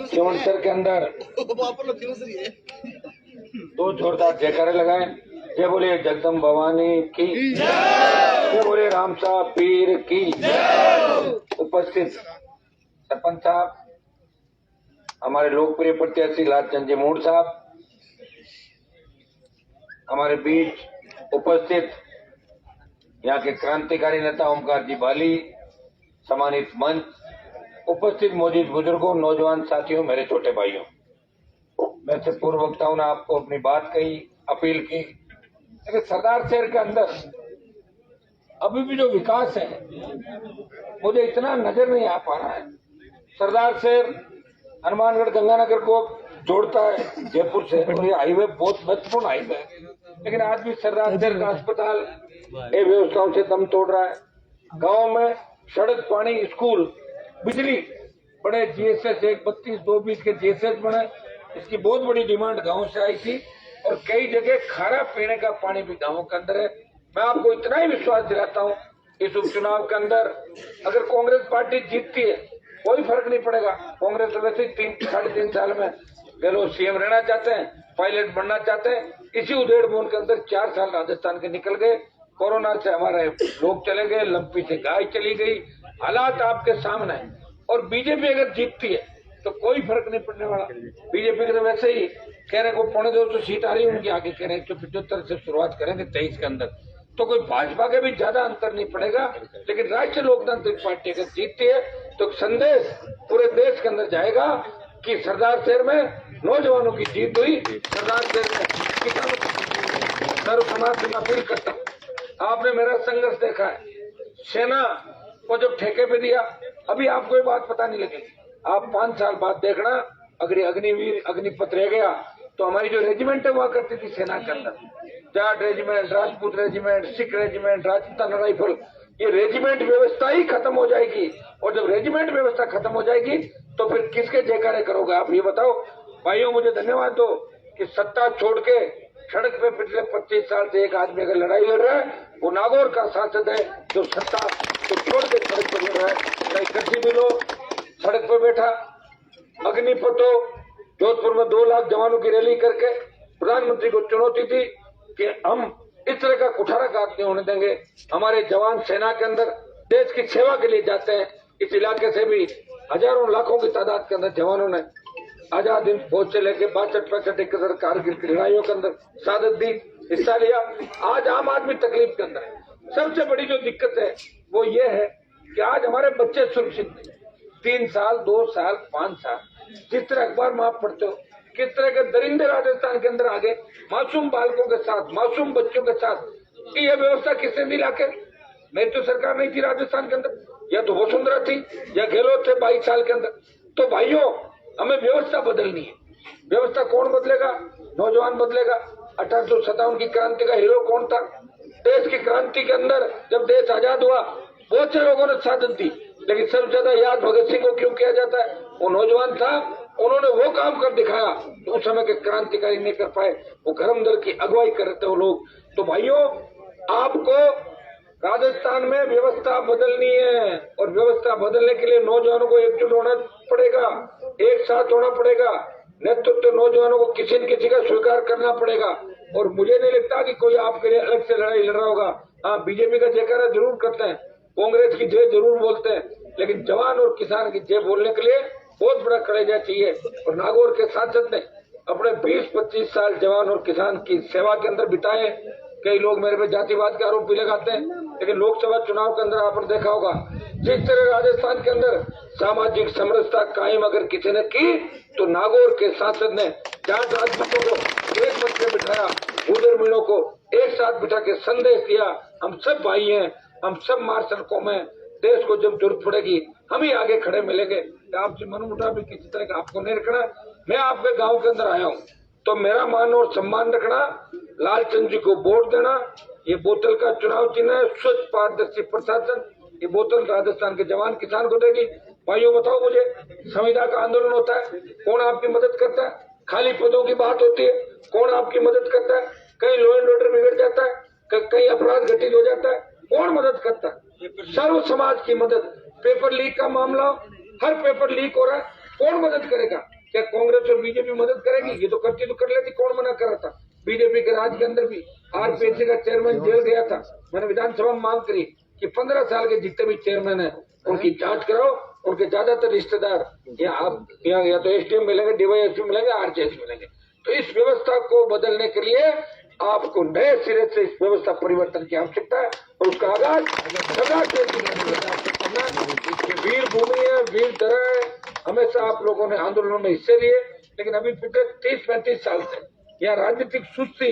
केवंसर के अंदर दो जोरदार जयकारे लगाए। जय बोले जगदम्ब भवानी की, जय बोले राम साहब पीर की। उपस्थित सरपंच साहब, हमारे लोकप्रिय प्रत्याशी लालचंद जी मूड साहब, हमारे बीच उपस्थित यहाँ के क्रांतिकारी नेता ओमकार जी बाली, सम्मानित मंच, उपस्थित मौजूद बुजुर्गों, नौजवान साथियों, मेरे छोटे भाइयों, मैं से पूर्व वक्ताओं ने आपको अपनी बात कही, अपील की, लेकिन सरदार शहर के अंदर अभी भी जो विकास है मुझे इतना नजर नहीं आ पा रहा है। सरदार शहर हनुमानगढ़ गंगानगर को जोड़ता है जयपुर से, और ये हाईवे बहुत महत्वपूर्ण हाईवे है, लेकिन आज भी सरदार शहर का अस्पताल ये व्यवस्थाओं से दम तोड़ रहा है। गाँव में सड़क, पानी, स्कूल, बिजली, बड़े जीएसएस 132-220 के जीएसएस बने, इसकी बहुत बड़ी डिमांड गाँव से आई थी, और कई जगह खारा पीने का पानी भी गाँव के अंदर है। मैं आपको इतना ही विश्वास दिलाता हूँ, इस उपचुनाव के अंदर अगर कांग्रेस पार्टी जीतती है कोई फर्क नहीं पड़ेगा। कांग्रेस वैसे 3-3.5 साल में गहलोत सीएम रहना चाहते हैं, पायलट बनना चाहते हैं। इसी उधेड़ बुन के अंदर 4 साल राजस्थान के निकल गए, कोरोना से हमारे लोग चले गए, लंपी से गाय चली गई, हालात आपके सामने है। और बीजेपी अगर जीतती है तो कोई फर्क नहीं पड़ने वाला। बीजेपी के तो वैसे ही कह रहे को 250 सीट आ रही है उनकी, आगे कह रहे 175 से शुरुआत करेंगे 23 के अंदर, तो कोई भाजपा के भी ज्यादा अंतर नहीं पड़ेगा। लेकिन राष्ट्रीय लोकतांत्रिक पार्टी अगर जीतती है तो संदेश पूरे देश के अंदर जाएगा कि सरदार शहर में नौजवानों की जीत हुई, सरदार शहर में किसानों की। सर्व समाज से अपील करता हूँ, आपने मेरा संघर्ष देखा है, सेना को जब ठेके पे दिया, अभी आपको ये बात पता नहीं लगेगी, आप 5 साल बाद देखना, अगर अग्निवीर अग्निपथ रह गया तो हमारी जो रेजिमेंट है हुआ करती थी सेना के अंदर, Jat regiment, Rajput regiment, Sikh regiment, Rajasthan rifle, ये रेजिमेंट व्यवस्था ही खत्म हो जाएगी। और जब रेजिमेंट व्यवस्था खत्म हो जाएगी तो फिर किसके जयकारे करोगे आप, ये बताओ। भाइयों, मुझे धन्यवाद दो कि सत्ता छोड़ के सड़क पे पिछले 25 साल से एक आदमी अगर लड़ाई लड़ रहा है वो नागौर का सांसद है, जो सत्ता को छोड़ के सड़क पर लड़ रहा है। चाहे कृषि भी लो, सड़क पर बैठा, अग्निपथ हो, जोधपुर में 2 लाख जवानों की रैली करके प्रधानमंत्री को चुनौती दी कि हम इस तरह का कुठारा घात नहीं होने देंगे। हमारे जवान सेना के अंदर देश की सेवा के लिए जाते हैं। इस इलाके से भी हजारों लाखों की तादाद के अंदर जवानों ने आजाद हिंद फौज से लेकर 62-65-71 कारगिल की लड़ाइयों के अंदर शहादत दी, हिस्सा लिया। आज आम आदमी तकलीफ के अंदर है। सबसे बड़ी जो दिक्कत है वो ये है कि आज हमारे बच्चे सुरक्षित नहीं। 3 साल, 2 साल, 5 साल, जिस तरह अखबार में आप पढ़ते हो, किस तरह के दरिंदे राजस्थान के अंदर आगे मासूम बालकों के साथ, मासूम बच्चों के साथ। ये व्यवस्था किसने दी लाके? मेरी तो सरकार नहीं थी राजस्थान के अंदर, या तो वसुंधरा थी या गहलोत थे 22 साल के अंदर। तो भाइयों, हमें व्यवस्था बदलनी है। व्यवस्था कौन बदलेगा? नौजवान बदलेगा। 1857 की क्रांति का हीरो कौन था? देश की क्रांति के अंदर जब देश आजाद हुआ बहुत से लोगों ने शहादत दी, लेकिन सबसे ज्यादा याद भगत सिंह को क्यों किया जाता है? वो नौजवान था, उन्होंने वो काम कर दिखाया तो उस समय के क्रांतिकारी नहीं कर पाए। वो धर्मदल की अगुवाई कर रहे थे वो लोग। तो भाइयों, आपको राजस्थान में व्यवस्था बदलनी है, और व्यवस्था बदलने के लिए नौजवानों को एकजुट होना पड़ेगा, एक साथ होना पड़ेगा। नेतृत्व नौजवानों को किसी न किसी का स्वीकार करना पड़ेगा। और मुझे नहीं लगता कि कोई आपके लिए अलग से लड़ाई लड़ रहा होगा। हाँ, बीजेपी का जयकारा जरूर करते हैं, कांग्रेस की जय जरूर बोलते हैं, लेकिन जवान और किसान की जय बोलने के लिए बहुत बड़ा कलेजा चाहिए। और नागौर के सांसद ने अपने 20-25 साल जवान और किसान की सेवा के अंदर बिताए। कई लोग मेरे पे जातिवाद के आरोप भी लगाते हैं, लेकिन लोकसभा चुनाव के अंदर आपने देखा होगा जिस तरह राजस्थान के अंदर सामाजिक समरसता कायम अगर किसी ने की तो नागौर के सांसद ने जाट राजपूतों को एक मंच में बिठाया, उधर मीणों को एक साथ बिठा के संदेश दिया, हम सब भाई हैं, हम सब मार सड़कों में, देश को जब जरूरत पड़ेगी हम ही आगे खड़े मिलेंगे। आपसे मनमुटाव भी किसी तरह का आपको नहीं रखना। मैं आपके गांव के अंदर आया हूँ तो मेरा मान और सम्मान रखना, लालचंद जी को वोट देना। ये बोतल का चुनाव चिन्ह है, स्वच्छ पारदर्शी प्रशासन। ये बोतल राजस्थान के जवान किसान को देगी। भाइयों बताओ मुझे, संविदा का आंदोलन होता है, कौन आपकी मदद करता है? खाली पदों की बात होती है, कौन आपकी मदद करता है? कहीं लॉ एंड ऑर्डर बिगड़ जाता है, कहीं अपराध घटित हो जाता है, कौन मदद करता है? सर्व समाज की मदद पेपर लीक का मामला, हर पेपर लीक हो रहा है, कौन मदद करेगा? क्या कांग्रेस और बीजेपी मदद करेगी? ये तो करती तो कर लेती, कौन मना कर रहा था? बीजेपी के राज के अंदर भी आरपीएससी का चेयरमैन जेल गया था। मैंने विधानसभा में मांग करी कि 15 साल के जितने भी चेयरमैन है उनकी जांच कराओ। उनके ज्यादातर रिश्तेदार या तो एसटीएम मिलेंगे, डीवाईएसपी मिलेंगे, आरजेएस मिलेंगे। तो इस व्यवस्था को बदलने के लिए आपको नए सिरे से इस व्यवस्था परिवर्तन की आवश्यकता है और उसका आगाज वीर भूमि है, वीर धरा है। हमेशा आप लोगों ने आंदोलनों में हिस्से लिए, लेकिन अभी पिछले 30-35 साल से यहाँ राजनीतिक सुस्ती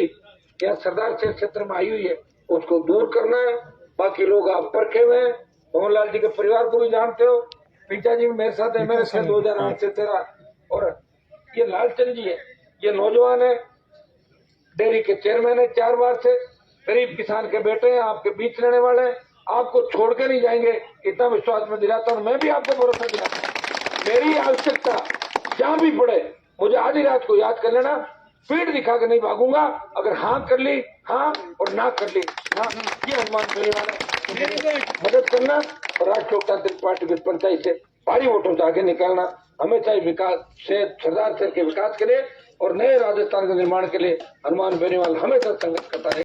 यहाँ सरदार क्षेत्र में आई हुई है, उसको दूर करना है। बाकी लोग आप परखे हुए हैं, मोहनलाल जी के परिवार को भी जानते हो, पिताजी मेरे साथ एमएलए थे 2008 से 13। और ये लालचंद जी है, ये नौजवान है, डेयरी के चेयरमैन है 4 बार से, गरीब किसान के बेटे हैं, आपके बीच रहने वाले हैं, आपको छोड़ के नहीं जाएंगे, इतना विश्वास में दिलाता हूँ। मैं भी आपको भरोसा दिलाता हूँ, मेरी आवश्यकता जहां भी पड़े मुझे आधी रात को याद कर लेना, पीठ दिखा के नहीं भागूंगा। अगर हाँ कर ली हाँ और ना कर ली ना, ये अनुमान मेरे वाला मदद करना और राष्ट्रीय लोकतांत्रिक पार्टी की पंचायत से भारी वोटों से आगे निकालना। हमेशा ही विकास से सरदार शहर के विकास के लिए और नए राजस्थान के निर्माण के लिए हनुमान बेनीवाल हमेशा संघर्ष करता रहेगा।